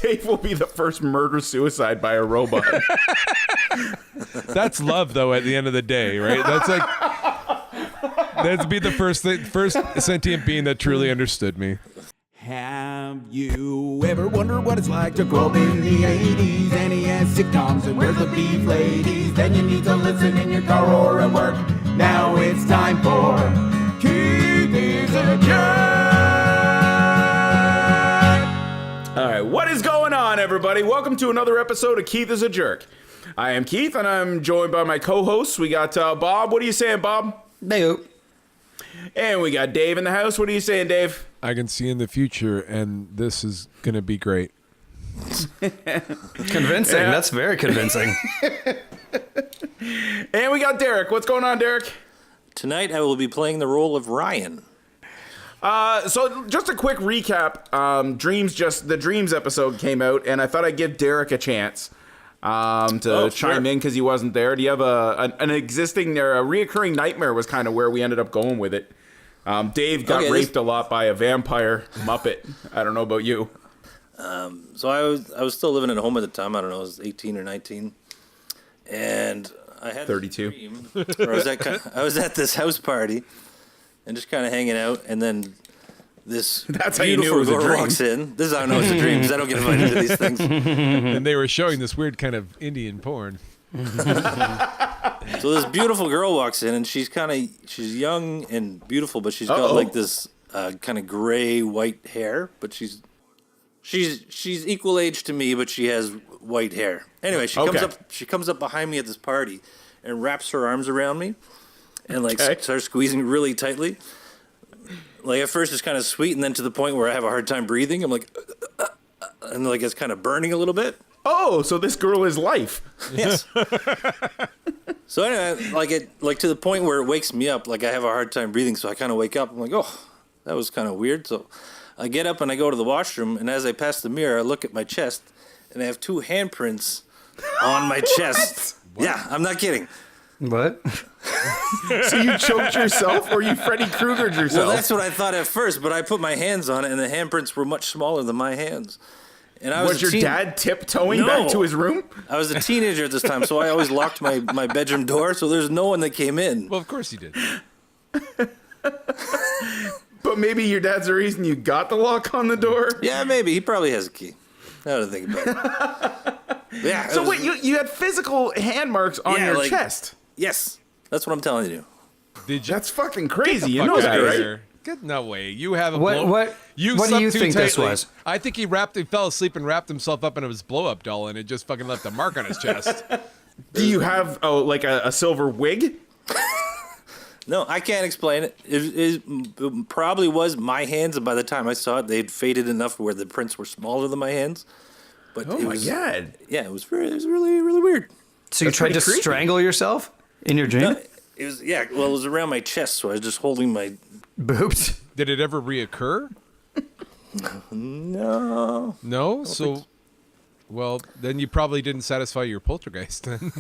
Dave will be the first murder-suicide by a robot. That's love, though, at the end of the day, right? That's like... That'd be the first sentient being that truly understood me. Have you ever wondered what it's like to grow up in the 80s? NES sitcoms and where's the beef ladies? Then you need to listen in your car or at work. Now it's time for Keith is a Jerk! All right, what is going on, everybody? Welcome to another episode of Keith is a Jerk. I am Keith, and I'm joined by my co-hosts. We got Bob. What are you saying, Bob? Mayo. And we got Dave in the house. What are you saying, Dave? I can see in the future, and this is going to be great. Convincing. Yeah. That's very convincing. And we got Derek. What's going on, Derek? Tonight I will be playing the role of Ryan. So just a quick recap. The Dreams episode came out, and I thought I'd give Derek a chance to chime in because he wasn't there. Do you have an existing or a reoccurring nightmare was kind of where we ended up going with it. Dave got raped a lot by a vampire Muppet. I don't know about you. So I was still living at home at the time. I don't know, I was 18 or 19, and I had 32. I was at this house party, and just kind of hanging out, and then this beautiful girl walks in. This is how I know it's a dream, because I don't get invited to these things. And they were showing this weird kind of Indian porn. So this beautiful girl walks in, and she's young and beautiful, but she's got like this kind of gray white hair. But she's equal age to me, but she has white hair. Anyway, she comes up behind me at this party, and wraps her arms around me, and starts squeezing really tightly. Like at first it's kind of sweet, and then to the point where I have a hard time breathing. I'm like, and like it's kind of burning a little bit. Oh, so this girl is life. Yes. So anyway, like to the point where it wakes me up. Like I have a hard time breathing, so I kind of wake up. I'm like, oh, that was kind of weird. So I get up and I go to the washroom, and as I pass the mirror, I look at my chest, and I have two handprints on my chest. What? Yeah, I'm not kidding. What? So you choked yourself, or you Freddy Kruegered yourself? Well, that's what I thought at first, but I put my hands on it, and the handprints were much smaller than my hands. And was your dad tiptoeing back to his room? I was a teenager at this time, so I always locked my bedroom door, so there's no one that came in. Well, of course you did. But maybe your dad's the reason you got the lock on the door? Yeah, maybe. He probably has a key. Now that I think about it. Yeah. So wait, you had physical hand marks on your chest? Yes. That's what I'm telling you. Did you? That's fucking crazy. You know that, right? No way. You have a what do you think this was? I think he fell asleep and wrapped himself up in his blow-up doll, and it just fucking left a mark on his chest. Do you have like a silver wig? No, I can't explain it. It probably was my hands, and by the time I saw it, they'd faded enough where the prints were smaller than my hands. But my God! Yeah, it was really, really weird. So you tried to strangle yourself in your dream? No, it was around my chest, so I was just holding my boobs. Did it ever reoccur? No. No? So, well, then you probably didn't satisfy your poltergeist then.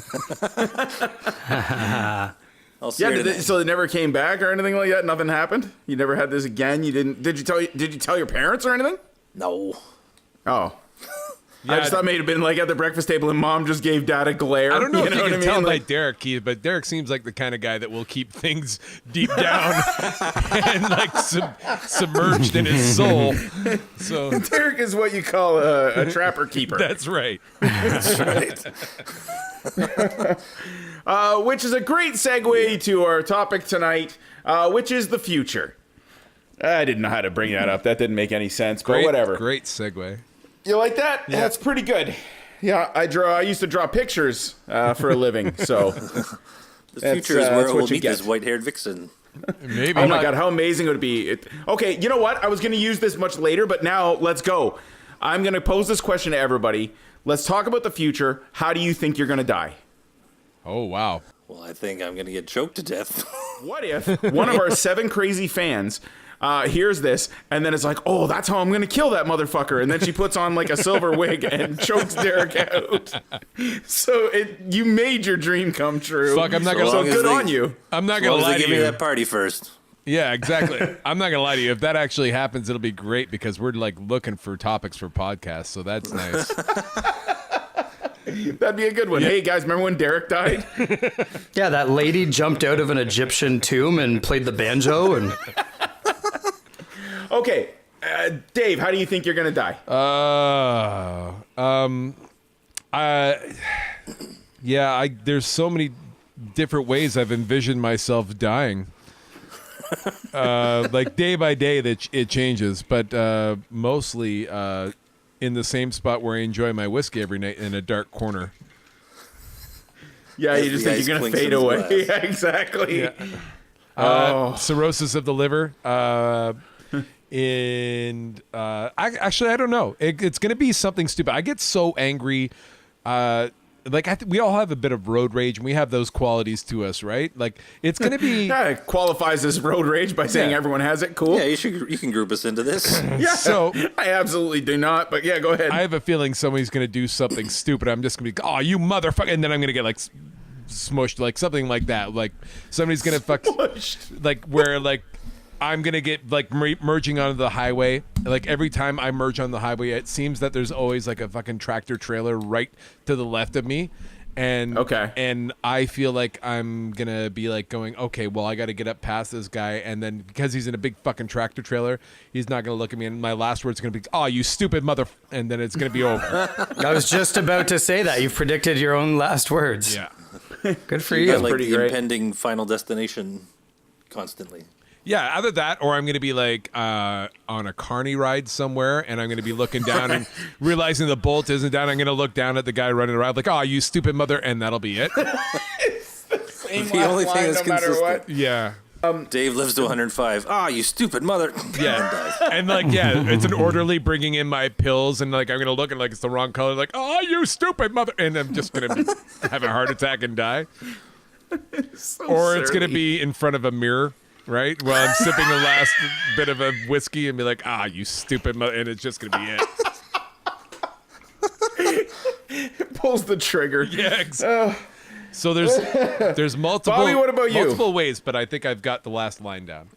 So it never came back or anything like that? Nothing happened? You never had this again? You didn't? Did you tell your parents or anything? No. Oh. Yeah, I just thought it may have been like at the breakfast table and mom just gave dad a glare. I don't know if you can tell by Derek, Keith, but Derek seems like the kind of guy that will keep things deep down and like submerged in his soul. So Derek is what you call a trapper keeper. That's right. That's right. Which is a great segue to our topic tonight, which is the future. I didn't know how to bring that up. That didn't make any sense, but whatever. Great segue. You like that? Yeah. That's pretty good. Yeah, I used to draw pictures for a living, so the future is where we'll meet this white-haired vixen. Maybe. Oh my God, how amazing would it be? Okay, you know what? I was going to use this much later, but now let's go. I'm going to pose this question to everybody. Let's talk about the future. How do you think you're going to die? Oh, wow. Well, I think I'm going to get choked to death. What if one of our 7 crazy fans hears this, and then it's like, oh, that's how I'm going to kill that motherfucker. And then she puts on like a silver wig and chokes Derek out. So you made your dream come true. Fuck, I'm not going to So good on you. I'm not going to lie to give you. me that party first. Yeah, exactly. I'm not gonna lie to you. If that actually happens, it'll be great because we're like looking for topics for podcasts. So that's nice. That'd be a good one. Yeah. Hey guys, remember when Derek died? Yeah, that lady jumped out of an Egyptian tomb and played the banjo. And okay, Dave, how do you think you're gonna die? There's so many different ways I've envisioned myself dying. Like day by day that it changes, but mostly in the same spot where I enjoy my whiskey every night in a dark corner. Yeah, you just think you're going to fade away. Yeah, exactly. Yeah. Cirrhosis of the liver. And I don't know. It's going to be something stupid. I get so angry. We all have a bit of road rage, and we have those qualities to us, right? Like, it's going to be... Yeah, it qualifies as road rage by saying everyone has it. Cool. Yeah, you can group us into this. Yeah, so I absolutely do not, but yeah, go ahead. I have a feeling somebody's going to do something stupid. I'm just going to be, oh, you motherfucker, and then I'm going to get, like, smushed, like, something like that. Like, somebody's going to fuck... Like, where, like... I'm going to get, like, merging onto the highway. Like, every time I merge on the highway, it seems that there's always, like, a fucking tractor trailer right to the left of me. And I feel like I'm going to be, like, going, okay, well, I got to get up past this guy. And then because he's in a big fucking tractor trailer, he's not going to look at me. And my last word's going to be, oh, you stupid mother... And then it's going to be over. I was just about to say that. You've predicted your own last words. Yeah. Good for you. Got, like, pretty the great. impending final destination constantly. Yeah, either that or I'm going to be like on a carny ride somewhere and I'm going to be looking down and realizing the bolt isn't down. I'm going to look down at the guy running around like, oh, you stupid mother, and that'll be it. It's the same The only thing that's no matter consistent. what. Yeah. Dave lives to 105. Ah, you stupid mother. Yeah. And like, yeah, it's an orderly bringing in my pills and like I'm going to look and like it's the wrong color. Like, oh, you stupid mother. And I'm just going to have a heart attack and die. So Or it's going to surly. be in front of a mirror. Right? While I'm sipping the last bit of a whiskey and be like, ah, you stupid mother, and it's just going to be it. Pulls the trigger. Yeah, exactly. So there's multiple, Bobby, what about you? multiple ways, but I think I've got the last line down.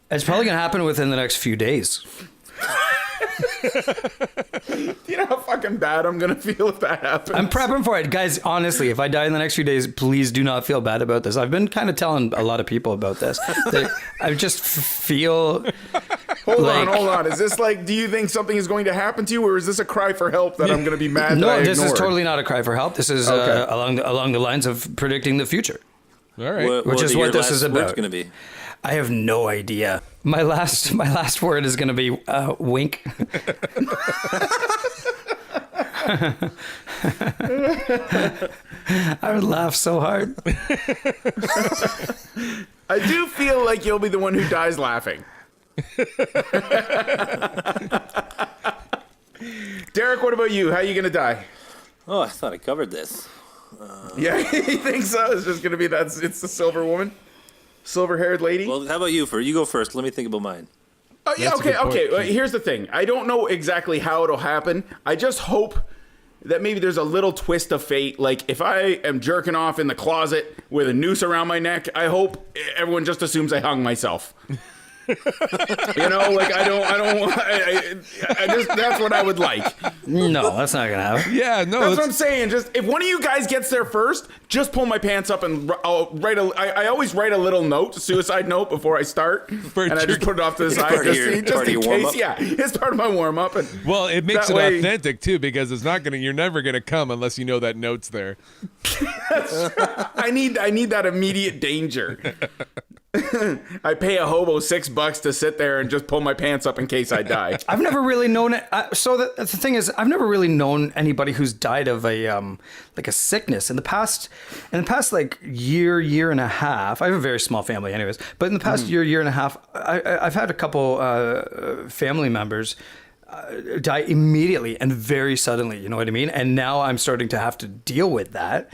It's probably going to happen within the next few days. Do you know how fucking bad I'm going to feel if that happens? I'm prepping for it. Guys, honestly, if I die in the next few days, please do not feel bad about this. I've been kind of telling a lot of people about this. I just feel... Hold on. Is this like, do you think something is going to happen to you, or is this a cry for help that I'm going to be mad that I No, this is ignored? totally not a cry for help. This is Okay. along the lines of predicting the future. All right. Which is what this is about. Going to be. I have no idea. My last word is going to be wink. I would laugh so hard. I do feel like you'll be the one who dies laughing. Derek, what about you? How are you going to die? Oh, I thought I covered this. Yeah, you think so? It's just going to be it's the silver woman? Silver-haired lady? Well, how about you? You go first. Let me think about mine. Oh, yeah, That's a good point. okay. Well, here's the thing. I don't know exactly how it'll happen. I just hope that maybe there's a little twist of fate. Like, if I am jerking off in the closet with a noose around my neck, I hope everyone just assumes I hung myself. You know, like, I just, that's what I would like. No, that's not going to happen. Yeah, no. That's what I'm saying. Just, if one of you guys gets there first, just pull my pants up and I'll write I always write a little note, a suicide note before I start. And I just put it off to the side part of just your in case. warm-up? Yeah, it's part of my warm up. Well, it makes That it way- authentic too because you're never gonna come unless you know that note's there. I need that immediate danger. I pay a hobo $6 to sit there and just pull my pants up in case I die. I've never really known it. So the thing is, I've never really known anybody who's died of a like a sickness in the past like year and a half. I have a very small family, anyways. But in the past year and a half, I've had a couple family members die immediately and very suddenly. You know what I mean? And now I'm starting to have to deal with that.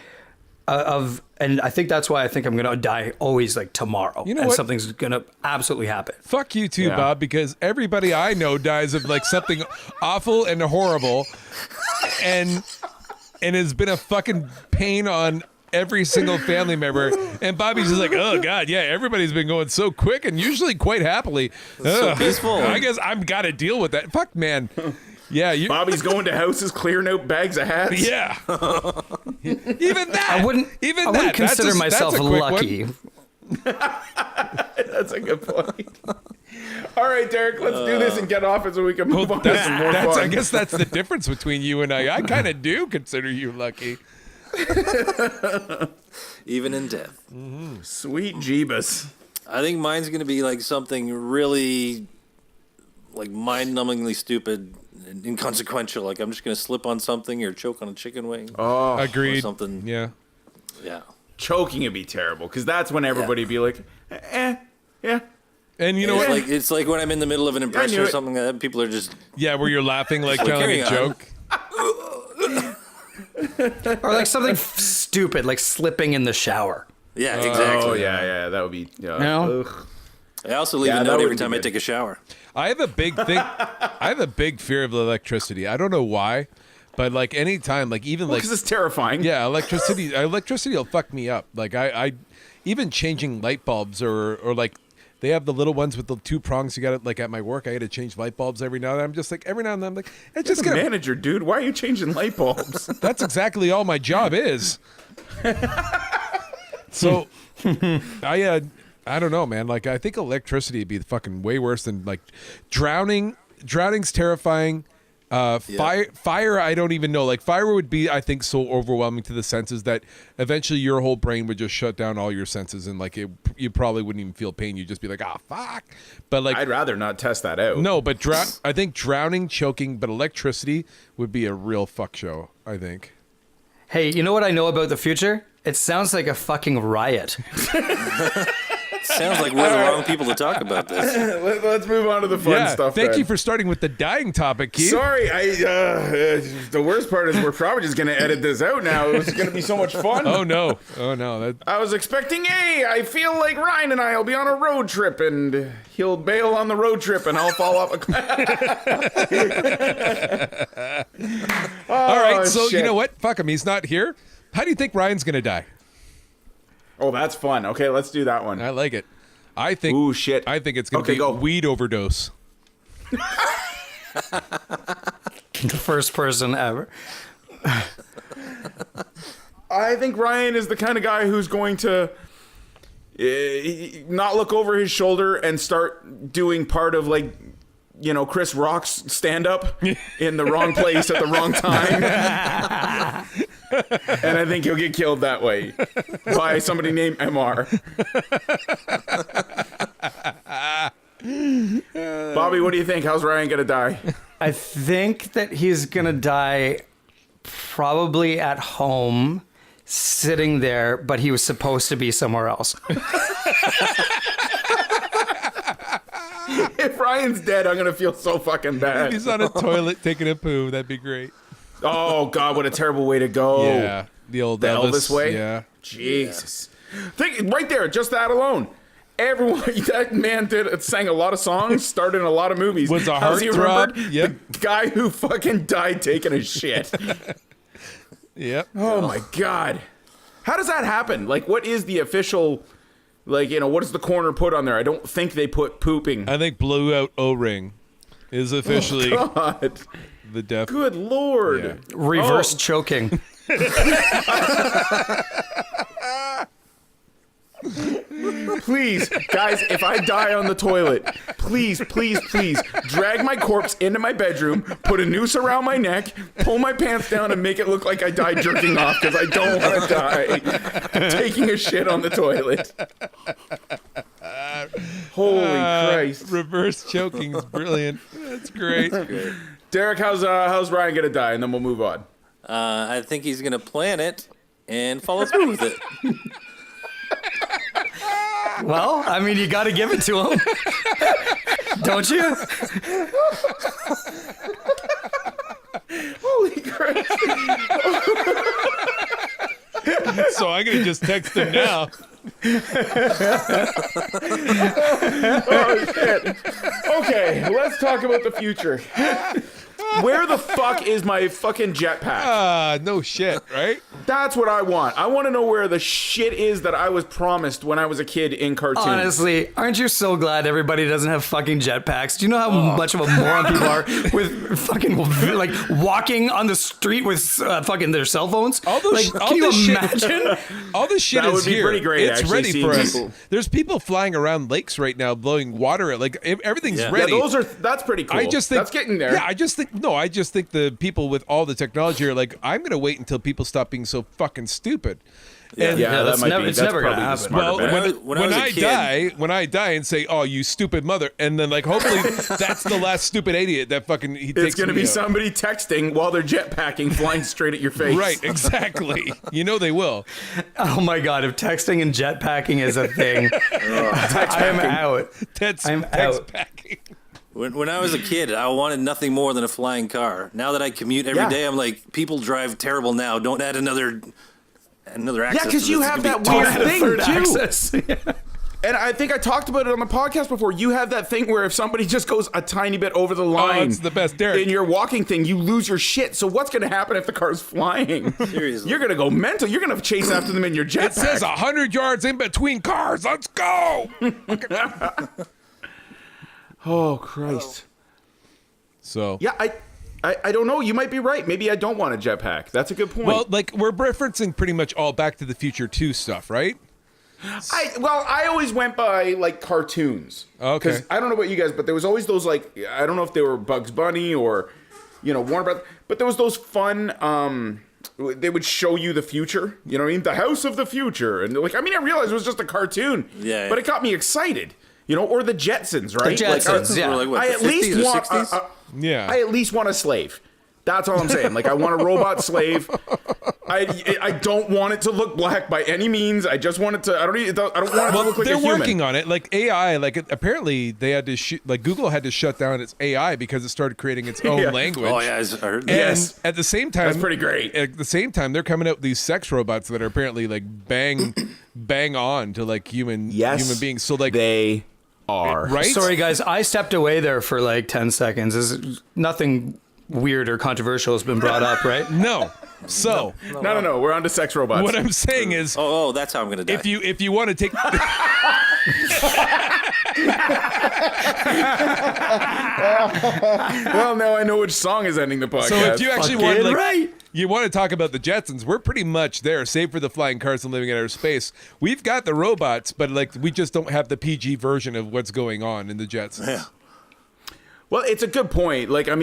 And I think that's why I think I'm gonna die always like tomorrow. You know and what? something's gonna absolutely happen. Fuck you too, Yeah. Bob, because everybody I know dies of like something awful and horrible, and has been a fucking pain on every single family member. And Bobby's just like, oh God, yeah, everybody's been going so quick and usually quite happly. So peaceful. I guess I've got to deal with that. Fuck, man. Yeah, Bobby's going to houses, clearing out bags of hats. Yeah. Even that. I wouldn't consider myself lucky. That's a good point. All right, Derek, let's do this and get off it so we can move on to some more fun. I guess that's the difference between you and I. I kind of do consider you lucky. Even in death. Mm-hmm. Sweet Jeebus. I think mine's going to be like something really like mind-numbingly stupid and inconsequential. Like I'm just going to slip on something or choke on a chicken wing. Oh, agreed. Or something. Yeah. Yeah. Choking would be terrible because that's when everybody would be like, yeah. And you know what? It's like when I'm in the middle of an impression or something like that, people are just... Yeah, where you're laughing like telling a joke. Or like something stupid, like slipping in the shower. Yeah, exactly. Oh, yeah, that would be... know? I also leave a note every time I take a shower. I have a big thing. I have a big fear of electricity. I don't know why, but like anytime, like even like... Because it's terrifying. Yeah, electricity will fuck me up. Like I even changing light bulbs or like... They have the little ones with the 2 prongs. You got it like at my work. I had to change light bulbs every now and then. I'm just like every now and then. I'm like, it's just gonna manager, dude. Why are you changing light bulbs? That's exactly all my job is. So, I don't know, man. Like I think electricity would be fucking way worse than like drowning. Drowning's terrifying. Fire, I don't even know. Like fire would be, I think, so overwhelming to the senses that eventually your whole brain would just shut down all your senses, and like you probably wouldn't even feel pain. You'd just be like, fuck. But like, I'd rather not test that out. No, but I think drowning, choking, but electricity would be a real fuck show. I think. Hey, you know what I know about the future? It sounds like a fucking riot. Sounds like we're the wrong people to talk about this. Let's move on to the fun stuff. Thank you for starting with the dying topic, Keith. Sorry, the worst part is we're probably just going to edit this out now. It was going to be so much fun. Oh no. I was expecting, I feel like Ryan and I will be on a road trip, and he'll bail on the road trip, and I'll fall off a cliff. All right, so shit. You know what? Fuck him. He's not here. How do you think Ryan's going to die? Oh, that's fun. Okay, let's do that one. I like it. I think. Ooh, shit. I think it's going to be weed overdose. The first person ever. I think Ryan is the kind of guy who's going to not look over his shoulder and start doing part of like, Chris Rock's stand-up in the wrong place at the wrong time. And I think he'll get killed that way by somebody named MR. Bobby, what do you think? How's Ryan going to die? I think that he's going to die probably at home, sitting there, but he was supposed to be somewhere else. If Ryan's dead, I'm going to feel so fucking bad. He's on a toilet taking a poo. That'd be great. Oh, God, what a terrible way to go. Yeah, the old Elvis way? Yeah. Jesus. Yeah. Think right there, just that alone. Everyone, that man sang a lot of songs, starred in a lot of movies. Was a heartthrob. Yep. The guy who fucking died taking a shit. Yep. Oh, my God. How does that happen? Like, what is the official... Like, what does the coroner put on there? I don't think they put pooping. I think blew out O-ring is officially the death. Good Lord. Yeah. Reverse choking. Please, guys, if I die on the toilet, please drag my corpse into my bedroom, put a noose around my neck, pull my pants down, and make it look like I died jerking off, because I don't want to die taking a shit on the toilet. Holy Christ. Reverse choking is brilliant. That's great. Derek, how's Ryan going to die? And then we'll move on. I think he's going to plan it and follow through with it. Well, I mean, you got to give it to him. Don't you? Holy Christ. So I'm going to just text him now. Oh, shit. Okay, let's talk about the future. Where the fuck is my fucking jetpack? No shit, right? That's what I want. I want to know where the shit is that I was promised when I was a kid in cartoons. Honestly, aren't you so glad everybody doesn't have fucking jetpacks? Do you know how much of a moron people are with fucking like walking on the street with fucking their cell phones? Can you imagine? All this shit That is would be here. pretty great, It's actually, ready seeing for us. people. There's people flying around lakes right now, blowing water at everything's Yeah. ready. Yeah, that's pretty cool. I just think that's getting there. Yeah, I just think the people with all the technology are like, I'm gonna wait until people stop being so fucking stupid. And Yeah, that's that might never- be. it's That's never gonna probably the happen. smarter Well, bet. When I was a kid- when I die and say, "Oh, you stupid mother," and then like hopefully that's the last stupid idiot that fucking he takes. It's going to me be out. somebody texting while they're jetpacking, flying straight at your face. Right, exactly. You know they will. Oh my god, if texting and jetpacking is a thing, I am out. I'm Text out. packing. When I was a kid, I wanted nothing more than a flying car. Now that I commute every day, Yeah. I'm like, people drive terrible now. Don't add another access. Yeah, because to you this. have It's that gonna be weird thing Third too. access. And I think I talked about it on the podcast before. You have that thing where if somebody just goes a tiny bit over the line, it's the best, Derek. in your walking thing, you lose your shit. So what's going to happen if the car's flying? Seriously. You're going to go mental. You're going to chase after them in your jetpack. It says 100 yards in between cars. Let's go. Oh, Christ. So Yeah, I don't know. You might be right. Maybe I don't want a jetpack. That's a good point. well, like we're referencing pretty much all Back to the Future 2 stuff, right? I always went by like cartoons. Okay. 'Cause I don't know about you guys, but there was always those like I don't know if they were Bugs Bunny or Warner Brothers, but there was those fun. They would show you the future. You know what I mean? The House of the Future, and like I realized it was just a cartoon. Yeah. But it got me excited. Or the Jetsons, right? The Jetsons, Like, yeah. Or like, what, I the at least 50s or want. 60s? Yeah. I at least want a slave. That's all I'm saying. Like I want a robot slave. I don't want it to look black by any means. I just want it to. I don't want it to look like They're a human. working on it. Like AI, apparently they had to Google had to shut down its AI because it started creting its own Yeah. language. Oh yeah, I heard that. And Yes. at the same time, That's pretty great. At the same time, they're coming out with these sex robots that are apparently like bang on to like human beings. So like they are right. Sorry, guys, I stepped away there for like 10 seconds. There's nothing weird or controversial has been brought up, right? No. So No. We're on to sex robots. what I'm saying is, Oh, that's how I'm gonna die. if you want to take Well, now I know which song is ending the podcast. so if you actually want Fucking like right. you want to talk about the Jetsons, we're pretty much there, save for the flying cars and living in outer space. We've got the robots, but like we just don't have the PG version of what's going on in the Jetsons. Yeah. Well, it's a good point. Like, I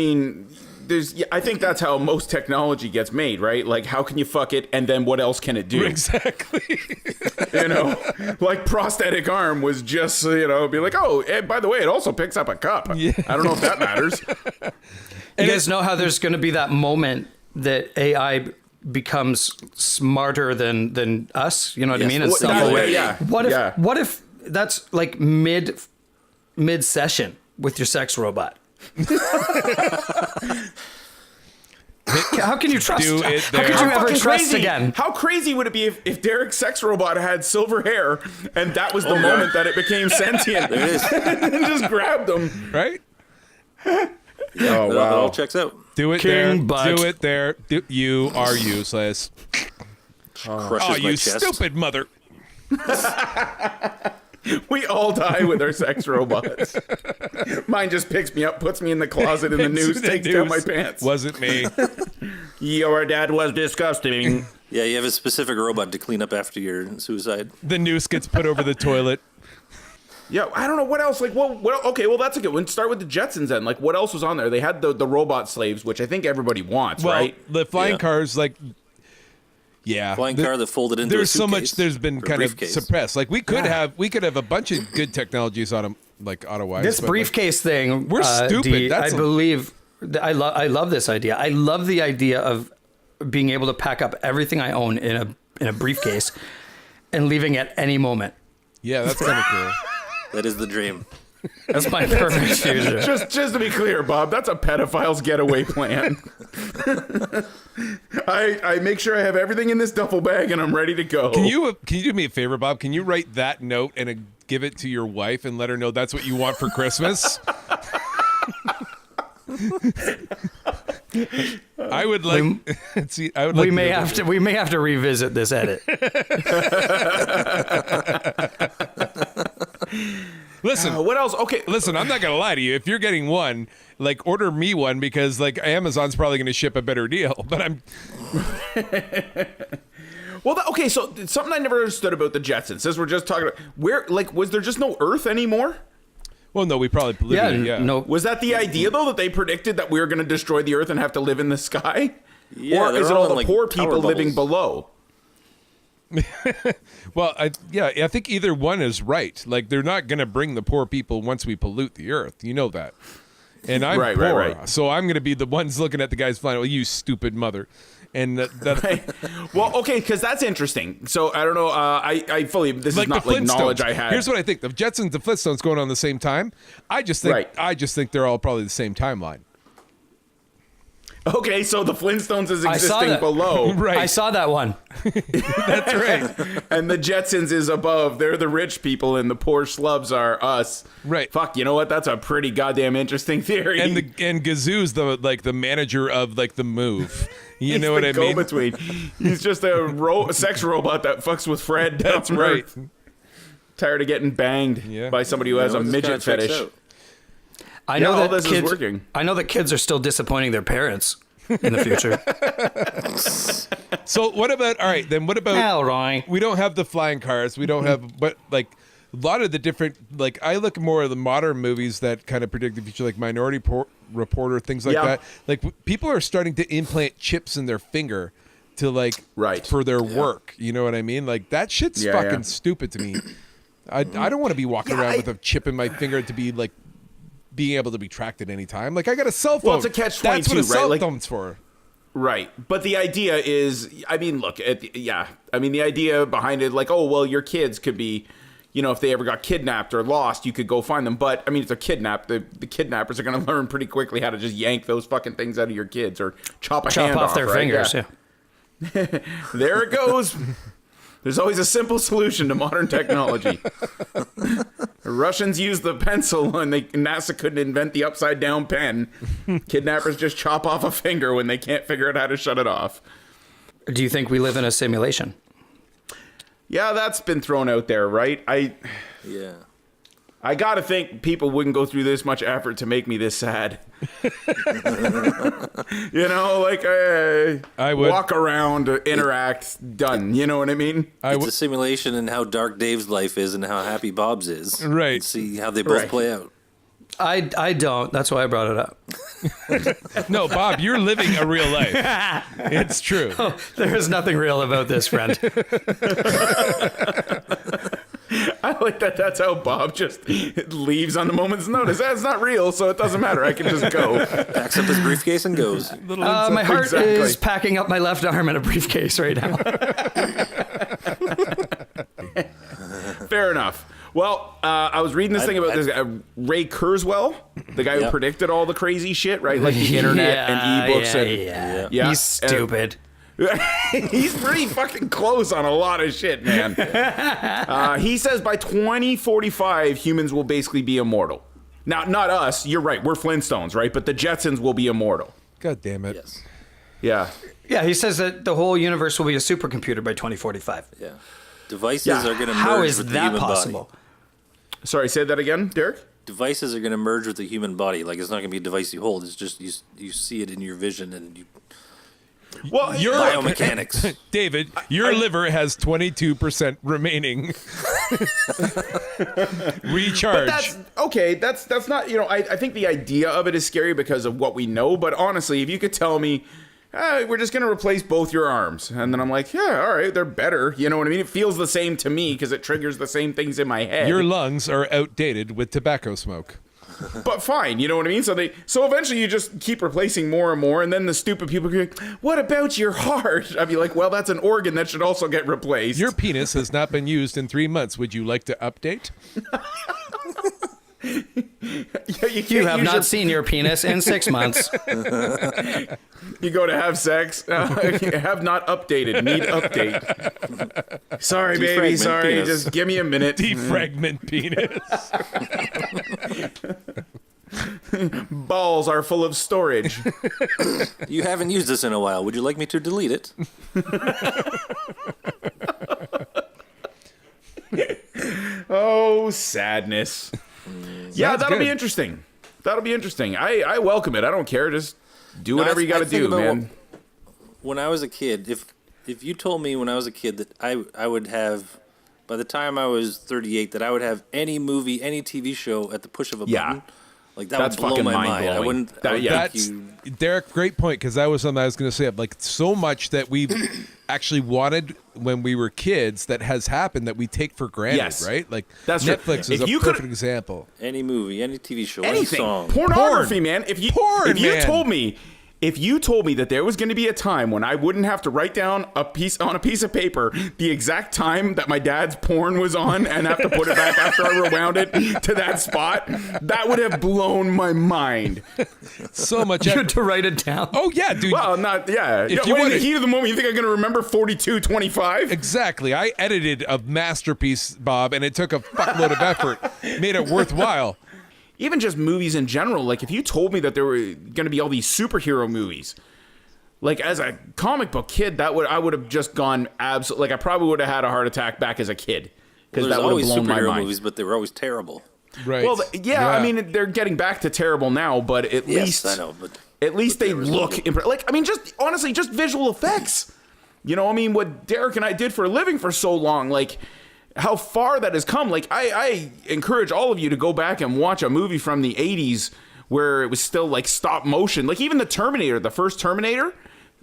think that's how most technology gets made, right? Like, how can you fuck it, and then what else can it do? Exactly. Like prosthetic arm was just, be like, oh, and by the way, it also picks up a cup. Yeah. I don't know if that matters. You guys know how there's going to be that moment that AI becomes smarter than us? You know what I Yes. mean? And Well, self-aware. yeah. What if Yeah. what if that's like mid session with your sex robot? How can you trust? Do it How there. could you ever Fucking trust crazy. again? How crazy would it be if Derek's sex robot had silver hair and that was the moment that it became sentient? There it is. And just grabbed him. Right? Oh, It all checks out. Do it King there. butt. Do it there. You are useless. Crushes Oh, my you chest. stupid mother. We all die with our sex robots. Mine just picks me up, puts me in the closet in the news, takes down my pants. Wasn't me. Your dad was disgusting. Yeah, you have a specific robot to clean up after your suicide. The noose gets put over the toilet. Yeah, I don't know what else. Like, okay, well, that's a good one. Start with the Jetsons then. Like, what else was on there? They had the robot slaves, which I think everybody wants, Well, right? the flying Yeah. cars, like, yeah, Flying car that folded into There's a so suitcase much. There's been or kind of briefcase. suppressed. Like we could have a bunch of good technologies on them, like auto-wise. This but, briefcase thing, We're stupid. Dee, That's I a- believe. I love this idea. I love the idea of being able to pack up everything I own in a briefcase and leaving at any moment. yeah, that's kind of cool. That is the dream. That's my perfect future. Just to be clear, Bob, that's a pedophile's getaway plan. I make sure I have everything in this duffel bag and I'm ready to go. Can you do me a favor, Bob? Can you write that note and give it to your wife and let her know that's what you want for Christmas? I would like. See, I would. We like may to have to. We may have to revisit this edit. Listen, What else? Okay. listen. I'm not gonna lie to you. If you're getting one, like, order me one because like Amazon's probably gonna ship a better deal. But I'm. Well, okay, so something I never understood about the Jetsons, since we're just talking about, was there just no Earth anymore? Well, no, we probably polluted it. Yeah. No. Was that the idea, though, that they predicted that we were going to destroy the Earth and have to live in the sky? Yeah, or they're is it all all the in, like, poor tower people living bubbles. below? Well, I think either one is right. Like, they're not gonna bring the poor people once we pollute the Earth. You know that. And I'm Right, poor, right. so I'm gonna be the ones looking at the guys flying. Well, you stupid mother. And that Well, okay, because that's interesting. So, I don't know, I fully, this like is not the like Flintstones. knowledge I had. Here's what I think: the Jetsons, the Flintstones going on the same time. I just think they're all probably the same timeline. Okay, so the Flintstones is I saw existing that. below. Right. I saw that one. That's right. And the Jetsons is above. They're the rich people, and the poor schlubs are us. Right. Fuck, you know what? That's a pretty goddamn interesting theory. And Gazoo's the manager of like the move. You know what I He's mean? the go-between. He's just a sex robot that fucks with Fred. That's down right. Earth. Tired of getting banged Yeah. by somebody who has a This midget kinda checks fetish. out. I know all that this is kids. working. I know that kids are still disappointing their parents in the future. So what about what about Elroy. we don't have the flying cars, we don't have but like a lot of the different like I look more at the modern movies that kind of predict the future, like Minority Reporter, things like Yeah. that. Like people are starting to implant chips in their finger to like Right. for their work. You know what I mean? Like that shit's Yeah, fucking yeah. stupid to me. I don't want to be walking around with a chip in my finger to be like being able to be tracked at any time. Like I got a cell phone. Well, it's a catch-22, That's what a right? cell Like- phone's for. Right. But the idea is, I mean, look, the idea behind it, like, oh, well, your kids could be, if they ever got kidnapped or lost, you could go find them. But, I mean, if they're kidnapped, the kidnappers are going to learn pretty quickly how to just yank those fucking things out of your kids or chop hand Off their right? fingers. Yeah. Yeah. There it goes. There's always a simple solution to modern technology. The Russians used the pencil and NASA couldn't invent the upside down pen. Kidnappers just chop off a finger when they can't figure out how to shut it off. Do you think we live in a simulation? Yeah, that's been thrown out there, right? Yeah. I gotta think people wouldn't go through this much effort to make me this sad. I would. Walk around, interact, done. You know what I mean? It's a simulation in how dark Dave's life is and how happy Bob's is. Right. And see how they both Right. play out. I don't. That's why I brought it up. No, Bob, you're living a real life. It's true. There is nothing real about this, friend. I like that. That's how Bob just leaves on a moment's notice. That's not real, so it doesn't matter. I can just go. Packs up his briefcase and goes. My heart Exactly. is packing up my left arm in a briefcase right now. Fair enough. Well, I was reading this thing about this guy, Ray Kurzweil, the guy who Yep. predicted all the crazy shit, right? Like the internet and ebooks. Yeah. He's stupid. He's pretty fucking close on a lot of shit, man. He says by 2045, humans will basically be immortal. Now, not us. You're right. We're Flintstones, right? But the Jetsons will be immortal. God damn it. Yes. Yeah. Yeah, he says that the whole universe will be a supercomputer by 2045. Yeah. Devices Yeah. are going to merge How is with the that human possible? body. Sorry, say that again, Derek? Devices are going to merge with the human body. Like, it's not going to be a device you hold. It's just you see it in your vision and you Well, You're biomechanics. David, your liver has 22% remaining. Recharge. But that's okay. That's not. I think the idea of it is scary because of what we know. But honestly, if you could tell me, we're just gonna replace both your arms, and then I'm like, yeah, all right, they're better. You know what I mean? It feels the same to me because it triggers the same things in my head. Your lungs are outdated with tobacco smoke. But fine, you know what I mean? So eventually you just keep replacing more and more, and then the stupid people go, what about your heart? I'd be like, well, that's an organ that should also get replaced. Your penis has not been used in 3 months. Would you like to update? Yeah, you You have not seen your penis in 6 months. You go to have sex, have not updated, need update. Sorry, baby, Defragment sorry, penis. just give me a minute. Defragment penis. Balls are full of storage. You haven't used this in a while. Would you like me to delete it? Oh, sadness. Yeah, that'll be interesting. That'll be interesting. I welcome it. I don't care. Just do whatever you got to do, man. When I was a kid, if you told me when I was a kid that I would have, by the time I was 38, that I would have any movie, any TV show at the push of a button, like that would blow my mind. I wouldn't. Derek, great point, because that was something I was going to say. Like so much that we actually wanted when we were kids that has happened that we take for granted, right? Like that's Netflix is a perfect example. Any movie, any TV show, anything. Any song, pornography, man. If you told me that there was going to be a time when I wouldn't have to write down on a piece of paper the exact time that my dad's porn was on and have to put it back after I rewound it to that spot, that would have blown my mind. So much effort to write it down. Oh yeah, dude. Well, not yeah. If you in the heat of the moment, you think I'm going to remember 42:25? Exactly. I edited a masterpiece, Bob, and it took a fuckload of effort. Made it worthwhile. Even just movies in general, like if you told me that there were going to be all these superhero movies, like as a comic book kid, I would have just gone absolutely. Like I probably would have had a heart attack back as a kid because that would have blown my mind. Superhero movies, but they were always terrible. Right. Well, yeah, I mean they're getting back to terrible now, but at least I know, but at least they look like. I mean, just honestly, just visual effects. You know, I mean, what Derek and I did for a living for so long, like. How far that has come. Like I encourage all of you to go back and watch a movie from the 80s where it was still like stop motion. Like even the Terminator, the first Terminator,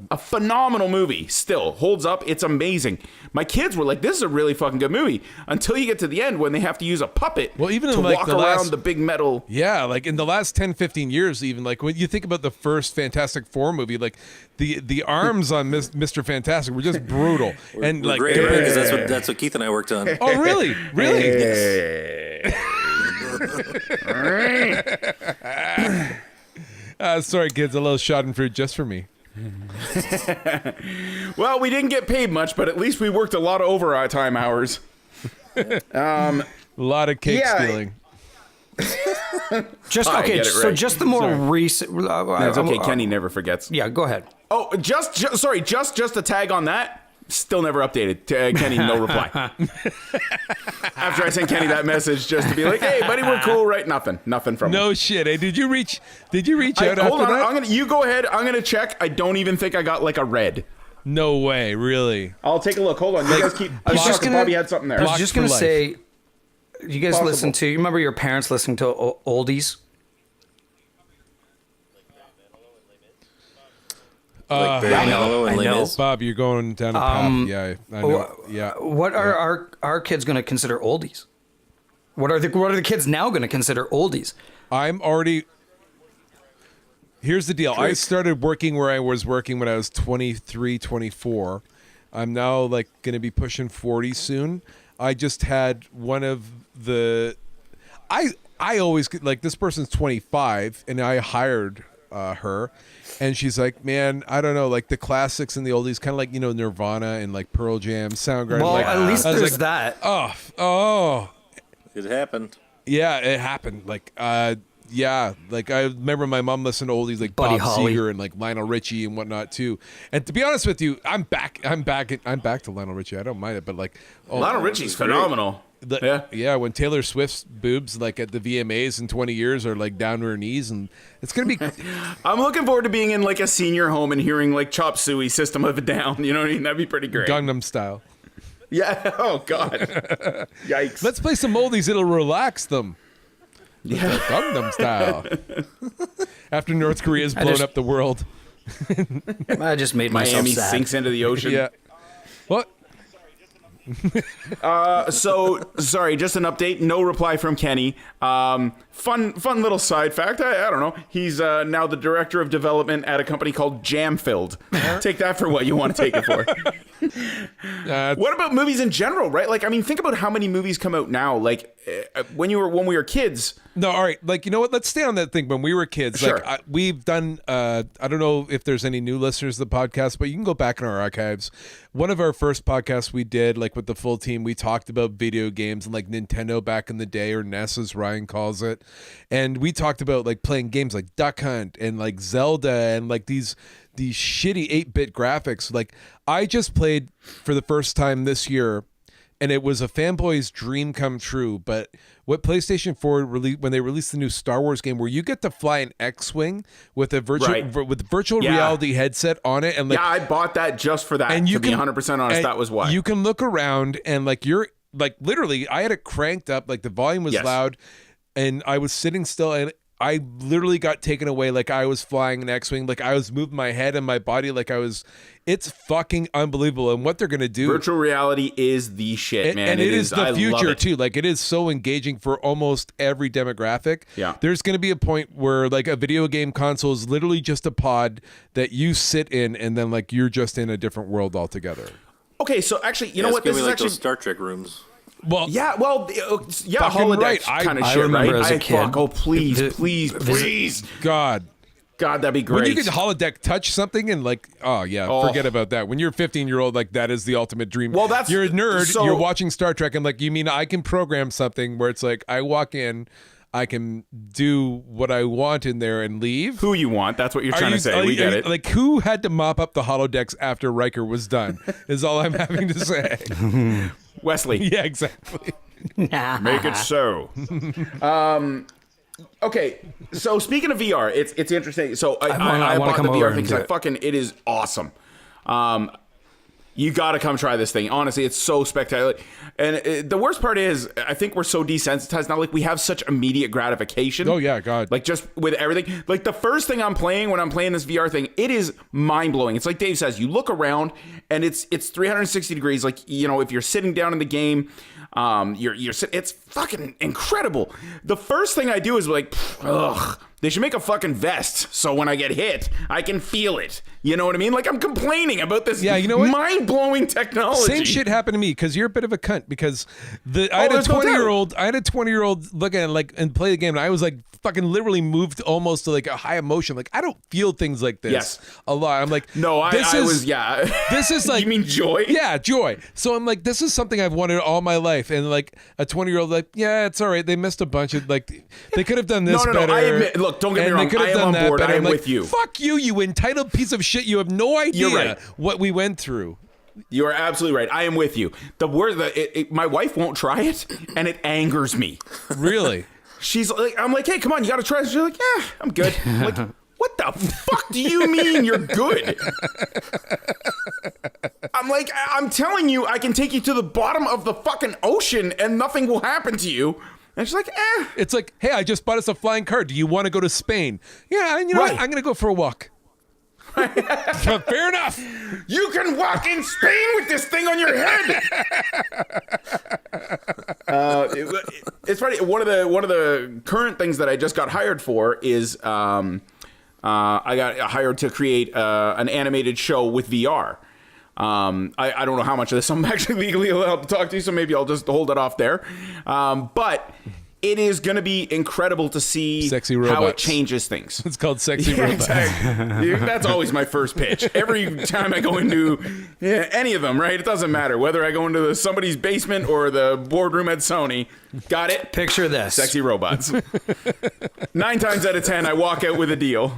a phenomenal movie, still holds up. It's amazing. My kids were like, this is a really fucking good movie until you get to the end when they have to use a puppet to walk around the big metal. Yeah, like in the last 10, 15 years even, like when you think about the first Fantastic Four movie, like the arms on Mr. Fantastic were just brutal. And we're like great because that's what Keith and I worked on. Oh really? Really? Yes. Sorry kids, a little schadenfreude just for me. Well, we didn't get paid much, but at least we worked a lot of overtime hours. A lot of cake stealing. Just okay. So just the more recent. That's okay. Kenny never forgets. Yeah, go ahead. Oh, just a tag on that. Still never updated. Kenny, no reply. After I sent Kenny that message just to be like, "Hey, buddy, we're cool, right?" Nothing from him. No shit. Hey, did you reach out after hold on, that? you go ahead. I'm gonna check. I don't even think I got like a red. No way, really. I'll take a look. Hold on. You guys keep. I was just gonna. Bobby had something there. I was just gonna say. You guys listen to? You remember your parents listening to oldies? Like Barry Manilow and Les Mis. Bob, you're going down a path. Yeah, I know. Yeah. What are our kids going to consider oldies? What are the kids now going to consider oldies? I'm already. Here's the deal. I started working where I was working when I was 23, 24. I'm now like going to be pushing 40 soon. I just had one of the. I always like this person's 25, and I hired her. And she's like, man, I don't know, like the classics and the oldies, kind of like, you know, Nirvana and like Pearl Jam, Soundgarden. Well, like, at least there's like, that. Oh. It happened. Yeah, it happened. Like, yeah, like I remember my mom listened to oldies like Buddy Bob Holly. Seger and like Lionel Richie and whatnot too. And to be honest with you, I'm back to Lionel Richie. I don't mind it, but like, Lionel Richie's phenomenal. Yeah, when Taylor Swift's boobs like at the VMAs in 20 years are like down to her knees, and it's gonna be. I'm looking forward to being in like a senior home and hearing like Chop Suey, System of a Down. You know what I mean? That'd be pretty great. Gangnam Style. Yeah. Oh God. Yikes. Let's play some oldies. It'll relax them. Yeah. Gangnam Style. After North Korea's blown up the world. I just made myself Miami sad. sinks into the ocean. Yeah. What? So sorry, just an update. No reply from Kenny. Fun little side fact. I don't know. He's now the director of development at a company called Jam Filled. Take that for what you want to take it for. What about movies in general, right? Like, I mean, think about how many movies come out now. Like, when we were kids. No, all right. Like, you know what? Let's stay on that thing. When we were kids, Sure. like we've done. I don't know if there's any new listeners to the podcast, but you can go back in our archives. One of our first podcasts we did, like with the full team, we talked about video games and like Nintendo back in the day, or NES as Ryan calls it, and we talked about like playing games like Duck Hunt and like Zelda and like these shitty 8-bit graphics. Like, I just played for the first time this year, and it was a fanboy's dream come true. But what PlayStation 4 when they released the new Star Wars game, where you get to fly an X-wing with a virtual reality headset on it, and like, yeah, I bought that just for that. And you can be 100% honest, that was why. You can look around and like you're like literally, I had it cranked up, like the volume was loud, and I was sitting still, and I literally got taken away like I was flying an X-Wing, like I was moving my head and my body like I was. It's fucking unbelievable. And what they're going to do. Virtual reality is the shit, man. And it is the future, too. Like, it is so engaging for almost every demographic. Yeah. There's going to be a point where, like, a video game console is literally just a pod that you sit in, and then, like, you're just in a different world altogether. Okay, so actually, you know what? This is like actually those Star Trek rooms. Well, yeah, fucking holodeck right. kind of I shit, remember right? as a kid. Oh, please. God, that'd be great. When you could holodeck touch something and like, forget about that. When you're a 15-year-old, like that is the ultimate dream. Well, that's you're a nerd. so, you're watching Star Trek, and like, you mean I can program something where it's like I walk in, I can do what I want in there and leave. Who you want? That's what you're trying to say. We get it. Like, who had to mop up the holodecks after Riker was done? Is all I'm having to say. Wesley. Yeah, exactly. Make it so. Okay, so speaking of VR, it's interesting. So I bought the VR thing because it is awesome. You got to come try this thing. Honestly, it's so spectacular. And the worst part is, I think we're so desensitized now. Like, we have such immediate gratification. Oh, yeah, God. Like, just with everything. Like, the first thing I'm playing when I'm playing this VR thing, it is mind-blowing. It's like Dave says, you look around, and it's 360 degrees. Like, you know, if you're sitting down in the game, it's fucking incredible. The first thing I do is like, ugh, they should make a fucking vest so when I get hit, I can feel it. You know what I mean? Like, I'm complaining about this mind-blowing technology. Same shit happened to me, because you're a bit of a cunt, because I had a 20-year-old look at it like and play the game, and I was like fucking literally moved almost to like a high emotion. Like, I don't feel things like this a lot. I'm like, this is like, you mean joy? Yeah, joy. So I'm like, this is something I've wanted all my life. And like a 20-year-old, like, yeah, it's all right. They missed a bunch of like, they could have done this better. No, I admit, look, don't get me wrong. I am on board. I am with you. Fuck you, you entitled piece of shit. You have no idea what we went through. You are absolutely right. I am with you. The word my wife won't try it, and it angers me. Really? She's like, I'm like, hey, come on, you got to try this. She's like, yeah, I'm good. I'm like, what the fuck do you mean you're good? I'm like, I'm telling you, I can take you to the bottom of the fucking ocean and nothing will happen to you. And she's like, eh. It's like, hey, I just bought us a flying car. Do you want to go to Spain? Yeah, you know what? I'm going to go for a walk. Fair enough. You can walk in Spain with this thing on your head. It's funny. One of the current things that I just got hired for is I got hired to create an animated show with VR. I don't know how much of this I'm actually legally allowed to talk to, so maybe I'll just hold it off there. But it is going to be incredible to see how it changes things. It's called Sexy Robots. Exactly. That's always my first pitch. Every time I go into any of them, right? It doesn't matter whether I go into somebody's basement or the boardroom at Sony. Got it? Picture this. Sexy robots. 9 times out of 10, I walk out with a deal.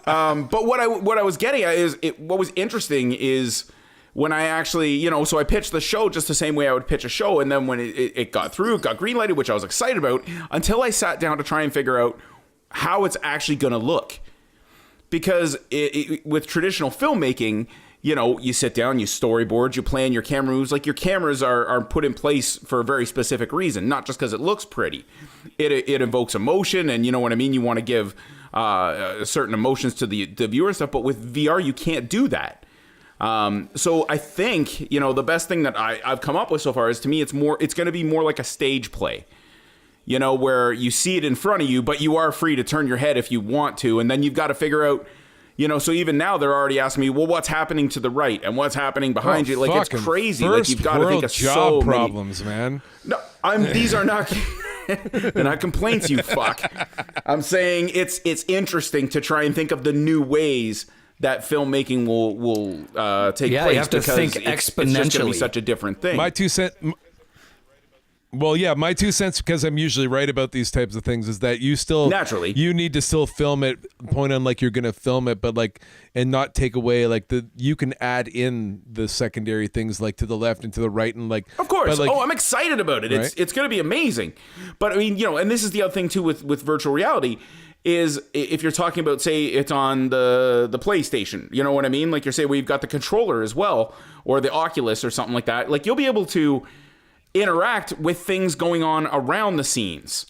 But what I was getting at is, what was interesting is, when I actually, so I pitched the show just the same way I would pitch a show. And then when it got through, it got greenlighted, which I was excited about, until I sat down to try and figure out how it's actually going to look. Because with traditional filmmaking, you sit down, you storyboard, you plan your camera moves. Like, your cameras are put in place for a very specific reason, not just because it looks pretty. It evokes emotion, and you know what I mean? You want to give certain emotions to the viewer and stuff. But with VR, you can't do that. So I think, the best thing that I've come up with so far is, to me, it's going to be more like a stage play, where you see it in front of you, but you are free to turn your head if you want to. And then you've got to figure out, You know, so even now they're already asking me, well, what's happening to the right and what's happening behind you? Like, it's crazy. Like, you've got to think of so many problems, man. No, these are not. They're not complaints, you fuck. I'm saying it's interesting to try and think of the new ways that filmmaking will take place. You have to because think exponentially. It's just going to be such a different thing. My 2 cents. Well, yeah, my 2 cents, because I'm usually right about these types of things, is that you still naturally you need to still film it, point on like you're going to film it, but like and not take away like you can add in the secondary things like to the left and to the right and like of course. Like, I'm excited about it. Right? It's going to be amazing. But I mean, you know, and this is the other thing too with virtual reality is if you're talking about, say, it's on the PlayStation, you know what I mean? Like you're saying, well, you've got the controller as well, or the Oculus or something like that. Like you'll be able to interact with things going on around the scenes,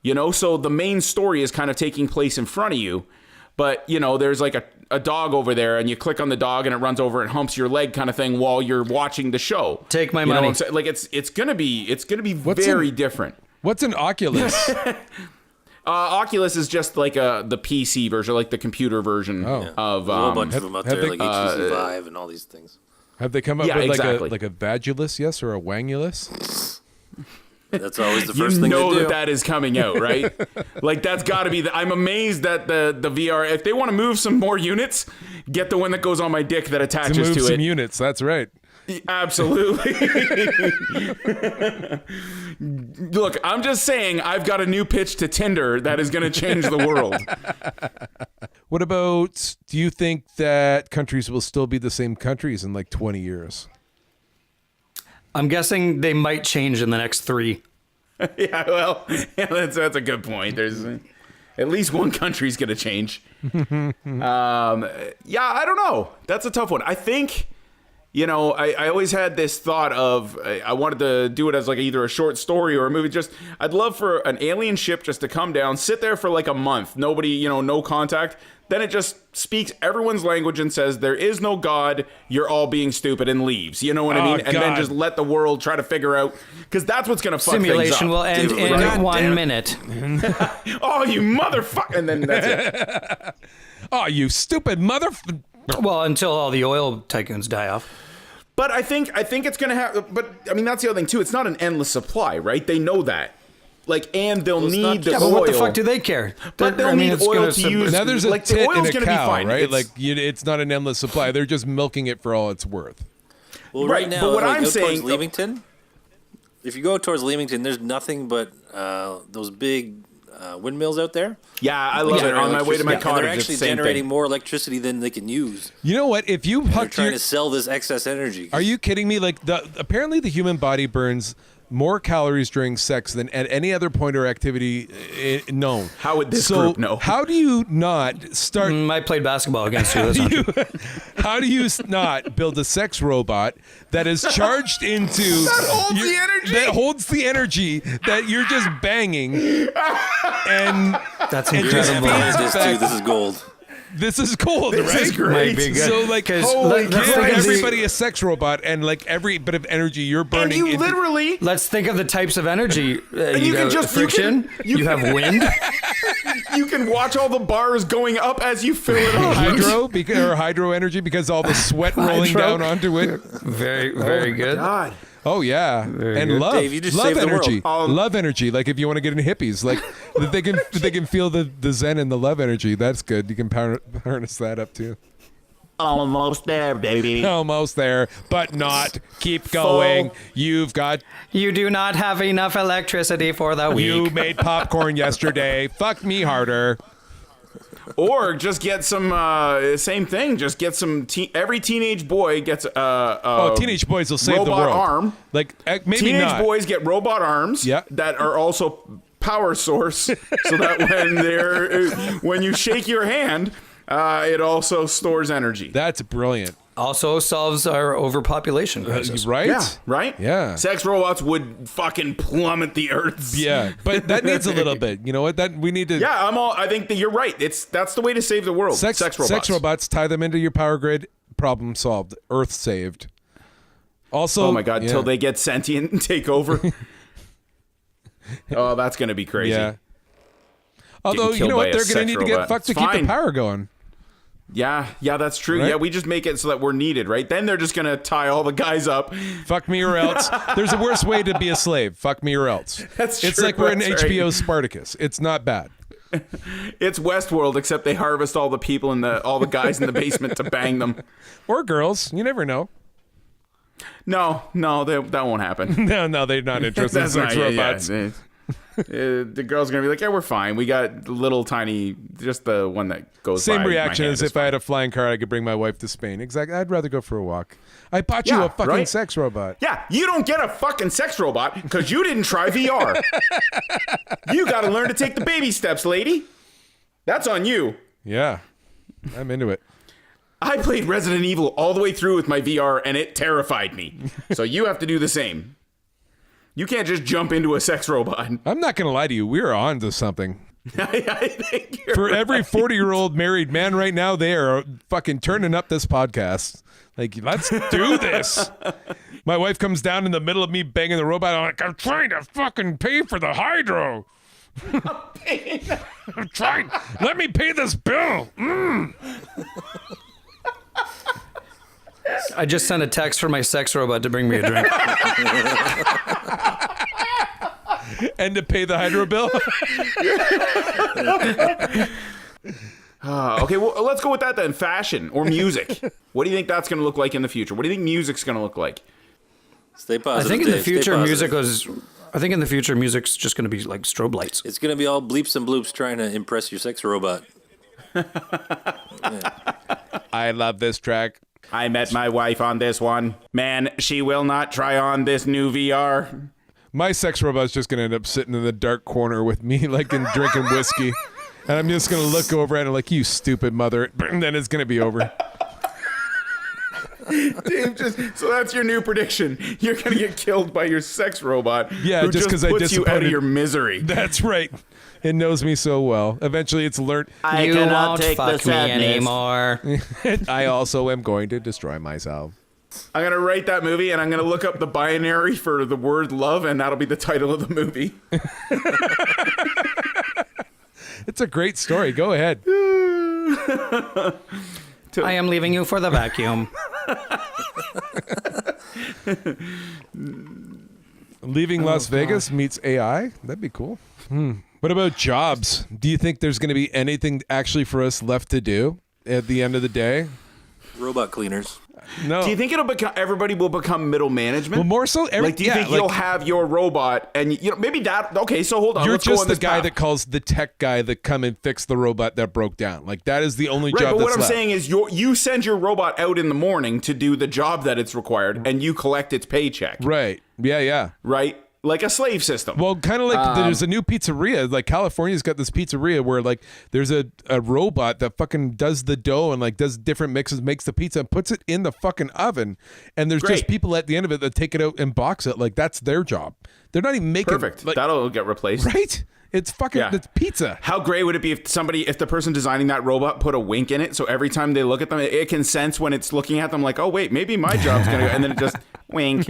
you know, so the main story is kind of taking place in front of you, but you know there's like a dog over there and you click on the dog and it runs over and humps your leg kind of thing while you're watching the show. Take my money. money. Know what I'm like it's gonna be very different. What's an Oculus? Oculus is just like the PC version, like the computer version of a whole bunch of them out there, like HTC Vive and all these things. Have they come up with like a Vagulus, yes, or a Wangulus? That's always the first thing you know they do. that is coming out, right? Like that's got to be. I'm amazed that the VR. If they want to move some more units, get the one that goes on my dick that attaches to move to some it. Units. That's right. Absolutely. Look, I'm just saying I've got a new pitch to Tinder that is going to change the world. What about, do you think that countries will still be the same countries in like 20 years? I'm guessing they might change in the next 3. Yeah, well, that's a good point. There's at least one country's going to change. Yeah, I don't know. That's a tough one. I think, you know, I always had this thought of I wanted to do it as like either a short story or a movie. Just I'd love for an alien ship just to come down, sit there for like a month, nobody, you know, no contact. Then it just speaks everyone's language and says there is no God, you're all being stupid, and leaves. You know what I mean? And then just let the world try to figure out, because that's what's going to fuck Simulation things up. will end in 1 minute. Oh, you motherfucker! And then that's it. Oh, you stupid Well, until all the oil tycoons die off. But I think it's going to have. But I mean, that's the other thing too. It's not an endless supply, right? They know that. Like, and they'll need the oil. But what the fuck do they care? But they'll need oil to use. Now there's a like, tit the oil's in a gonna cow, be fine. right? It's not an endless supply. They're just milking it for all it's worth. Well, right now, but what I'm towards saying, Leamington, if you go towards Leamington, there's nothing but those big windmills out there. Yeah, I love it. On my way to my and cottage, they're actually it's the same generating thing. more electricity than they can use. You know what? If you They're trying to sell this excess energy. Are you kidding me? Like apparently the human body burns more calories during sex than at any other point or activity known. How would this group know? How do you not start? I played basketball against you. That's not true. How do you not build a sex robot that is charged into that holds the energy? That holds the energy that you're just banging, and That's and just incredible. feeds this back. too? This is gold. This is gold, right? This is great. Might be good. So like, Holy give Christ. everybody a sex robot, and like every bit of energy you're burning. And you into- literally. Let's think of the types of energy. you can have just- friction. You have wind. You can watch all the bars going up as you fill it up. hydro energy because all the sweat rolling Hydro. down onto it. Very, very good. God. Oh yeah, and good. love, Dave, you just love saved the energy, world. love energy. Like if you want to get in hippies, like they can feel the zen and the love energy. That's good. You can harness that up too. Almost there, baby. Almost there, but not. Keep going. You've got. You do not have enough electricity for the week. You made popcorn yesterday. Fuck me harder. Or just get some, same thing. Just get some. Every teenage boy gets Teenage boys will save the robot world. arm. Like maybe Teenage not. boys get robot arms. Yeah. That are also power source, so that when you shake your hand, it also stores energy. That's brilliant. Also solves our overpopulation crisis. Right? Yeah, right? Yeah. Sex robots would fucking plummet the earth. Yeah, but that needs a little bit. You know what? That we need to. Yeah, I think that you're right. That's the way to save the world. Sex robots. Sex robots. Tie them into your power grid. Problem solved. Earth saved. Also, Oh my god! Till they get sentient and take over. Oh, that's gonna be crazy. Yeah. Although you killed know by what, a they're gonna sex need to get robot. fucked to It's keep the fine. power going. Yeah, that's true. Right? Yeah, we just make it so that we're needed, right? Then they're just gonna tie all the guys up. Fuck me or else. There's a worse way to be a slave. Fuck me or else. That's It's true, like we're in that's HBO right. Spartacus. It's not bad. It's Westworld, except they harvest all the people all the guys in the basement to bang them. Or girls. You never know. No, that won't happen. No, they're not interested in sex robots. The girl's gonna be like, yeah, we're fine. We got little tiny, just the one that goes. Same by reaction my hand as is if I had fine. a flying car, I could bring my wife to Spain. Exactly. I'd rather go for a walk. I bought you Yeah, a fucking right? sex robot. Yeah, you don't get a fucking sex robot because you didn't try VR. You got to learn to take the baby steps, lady. That's on you. Yeah. I'm into it. I played Resident Evil all the way through with my VR, and it terrified me. So you have to do the same. You can't just jump into a sex robot. I'm not going to lie to you. We're on to something. I think you're For every right. 40-year-old married man right now, they are fucking turning up this podcast. Like, let's do this. My wife comes down in the middle of me banging the robot. I'm like, I'm trying to fucking pay for the hydro. I'm trying. Let me pay this bill. I just sent a text for my sex robot to bring me a drink. And to pay the hydro bill. Okay, well, let's go with that then. Fashion or music. What do you think that's going to look like in the future? What do you think music's going to look like? Stay I positive. think in the Dave. Stay future, positive. music's just going to be like strobe lights. It's gonna be all bleeps and bloops trying to impress your sex robot. I love this track. I met my wife on this one. Man, she will not try on this new VR. My sex robot's just going to end up sitting in the dark corner with me, like, and drinking whiskey. And I'm just going to look over at it like, you stupid mother. And then it's going to be over. Dave, so that's your new prediction. You're going to get killed by your sex robot. Yeah, who just 'cause I puts you out of disappointed- your misery. That's right. It knows me so well. Eventually it's learned. You won't fuck me anymore. I also am going to destroy myself. I'm going to write that movie, and I'm going to look up the binary for the word love, and that'll be the title of the movie. It's a great story. Go ahead. I am leaving you for the vacuum. Leaving Las Vegas meets AI? That'd be cool. What about jobs? Do you think there's going to be anything actually for us left to do at the end of the day? Robot cleaners. No. Do you think everybody will become middle management? Well, more so. Do you think you'll have your robot and maybe that? Okay, so hold on. You're let's go just on the this guy path. that calls the tech guy that come and fix the robot that broke down. Like that is the only Right, job but that's what I'm left. saying is you send your robot out in the morning to do the job that it's required, and you collect its paycheck. Right. Yeah. Right? Like a slave system. Well, kind of like there's a new pizzeria. Like California's got this pizzeria where like there's a robot that fucking does the dough and like does different mixes, makes the pizza and puts it in the fucking oven. And there's just Great. people at the end of it that take it out and box it. Like that's their job. They're not even making Perfect. Like, That'll get replaced. right? It's fucking it's pizza. How great would it be if the person designing that robot put a wink in it, so every time they look at them, it can sense when it's looking at them, like, oh wait, maybe my job's gonna go, and then it just wink.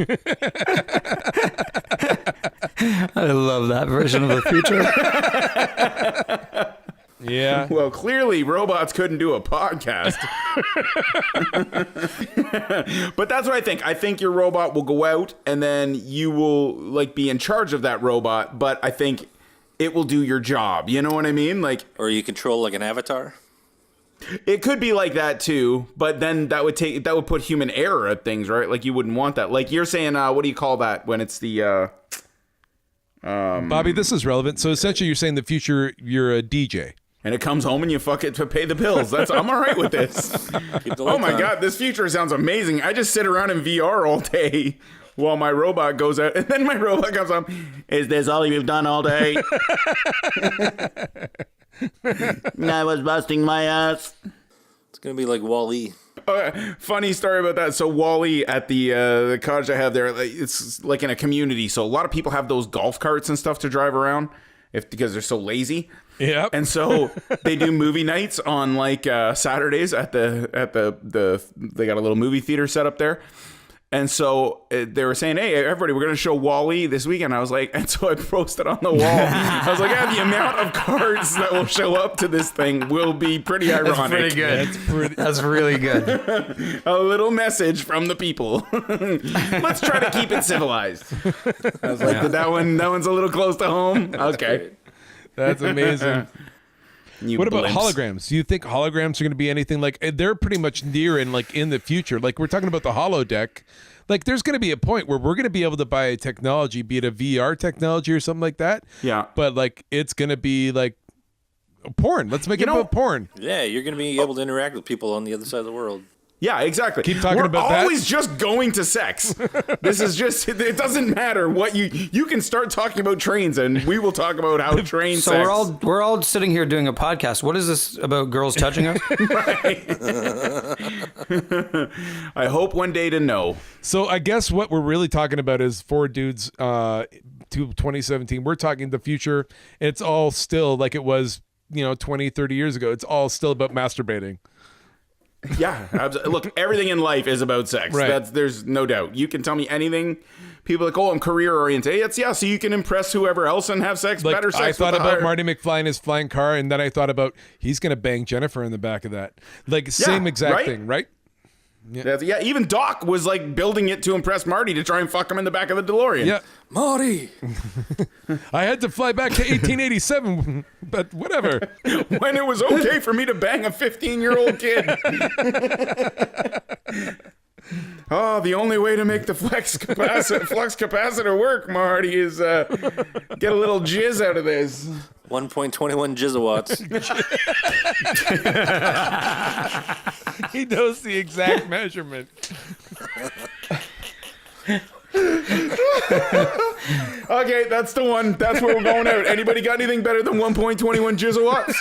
I love that version of the future. Yeah. Well, clearly robots couldn't do a podcast. But that's what I think. I think your robot will go out, and then you will like be in charge of that robot. But I think it will do your job. You know what I mean? Like, Or you control like an avatar. it could be like that too, but then that would put human error at things, right? Like you wouldn't want that. Like you're saying, what do you call that when it's the Bobby, this is relevant. So essentially you're saying the future you're a DJ. and it comes home and you fuck it to pay the bills. I'm all right with this. Keep the Oh lights my on. God, this future sounds amazing. I just sit around in VR all day while my robot goes out, and then my robot comes home. Is this all you've done all day? I was busting my ass. It's gonna be like Wall-E. Funny story about that. So Wally at the cottage I have there, it's like in a community. So a lot of people have those golf carts and stuff to drive around because they're so lazy. Yep. And so they do movie nights on like Saturdays at the they got a little movie theater set up there. And so they were saying, hey, everybody, we're going to show WALL-E this weekend. I was like, and so I posted on the wall. I was like, yeah, the amount of cards that will show up to this thing will be pretty ironic. That's pretty good. That's really good. A little message from the people. Let's try to keep it civilized. I was like, that one's a little close to home. Okay. That's amazing. What about blimps. holograms? Do you think holograms are going to be anything like they're pretty much near and like in the future? Like we're talking about the holodeck. Like there's going to be a point where we're going to be able to buy a technology, be it a VR technology or something like that. Yeah. But like it's going to be like porn. Let's make it about porn. Yeah, you're going to be able to interact with people on the other side of the world. Yeah, exactly. Keep talking about that. We're always just going to sex. This is just, it doesn't matter what you can start talking about trains and we will talk about how trains So sex. we're all sitting here doing a podcast. What is this about girls touching us? I hope one day to know. So I guess what we're really talking about is four dudes to 2017. We're talking the future. It's all still like it was, 20, 30 years ago. It's all still about masturbating. Yeah, look, everything in life is about sex. Right. There's no doubt. You can tell me anything. People are like, oh, I'm career oriented. Yeah, so you can impress whoever else and have sex, Like, better sex. I thought with about higher... Marty McFly in his flying car, and then I thought about he's going to bang Jennifer in the back of that. Like, same exact right? thing, right? Yeah, even Doc was like building it to impress Marty to try and fuck him in the back of the DeLorean. Yeah. Marty! I had to fly back to 1887, but whatever. When it was okay for me to bang a 15-year-old kid. Oh, the only way to make the flux capacitor work, Marty, is get a little jizz out of this. 1.21 gigawatts. He knows the exact measurement. Okay, that's the one. That's where we're going out. Anybody got anything better than 1.21 gigawatts?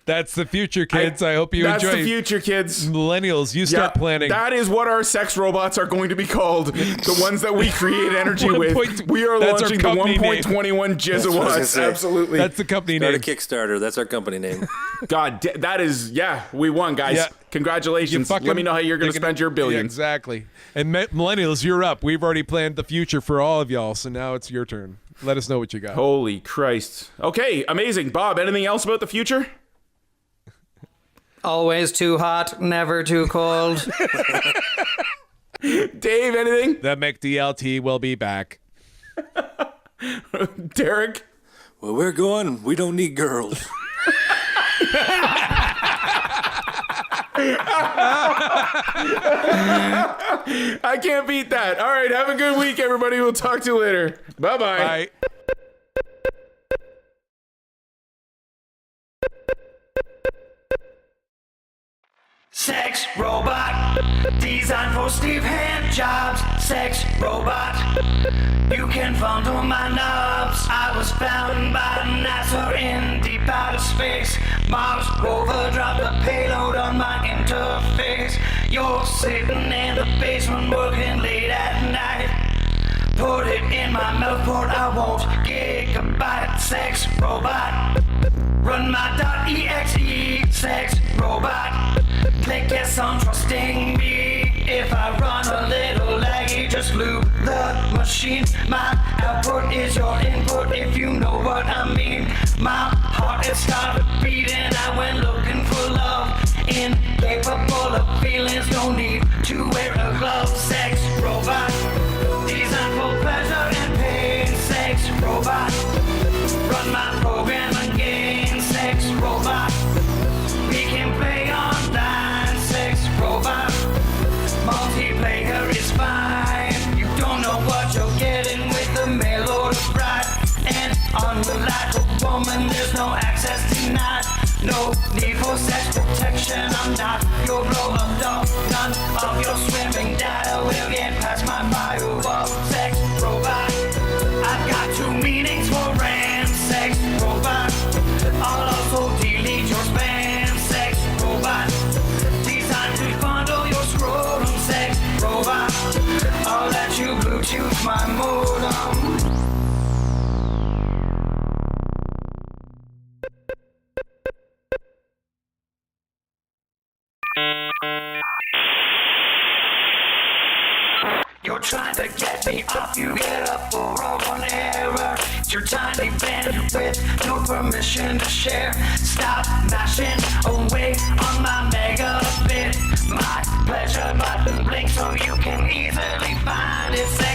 That's the future, kids. I hope you That's enjoy. the future, kids. Millennials, you start planning. That is what our sex robots are going to be called. The ones that we create energy with. We are That's our launching the company name. 1.21 gigawatts. Absolutely. That's the company Start a name. Kickstarter. That's our company name. God, that is, we won, guys. Yeah. Congratulations. You fucking- Let me know how you're going to spend your Yeah, billions. exactly. And millennials, you're up. We've already planned the future for all of y'all, so now it's your turn. Let us know what you got. Holy Christ. Okay, amazing. Bob, anything else about the future? Always too hot, never too cold. Dave, anything? The McDLT will be back. Derek? Where we're going, we don't need girls. I can't beat that. All right, have a good week, everybody. We'll talk to you later. Bye-bye. Bye. Sex robot, designed for Steve hand jobs. Sex robot, you can fondle my knobs. I was found by NASA in deep outer space. Mars rover dropped a payload on my interface. You're sitting in the basement working late at night. Put it in my mouth port, I won't gigabyte. Sex robot, run my .exe. Sex robot, click yes on trusting me. If I run a little laggy, just lube the machine. My output is your input, if you know what I mean. My heart has started beating, I went looking for love. Incapable of feelings, no need to wear a glove. Sex robot, designed for pleasure and pain. Sex robot, run my program again. Sex robot, we can play online. Sex robot, multiplayer is fine. You don't know what you're getting with the mail order bride. And unreliable woman, there's no access denied. No need for sex protection, I'm not your blow-up dog. None of your swimming data will get past my bio of sex robot. I've got two meanings for ram. Sex robot, I'll also delete your spam. Sex robot, designed to fondle your scrotum. Sex robot, I'll let you Bluetooth my modem. trying to get me off. You get up for a one error. It's your tiny bandwidth, no permission to share. Stop mashing away on my megabit. My pleasure button blinks so you can easily find it.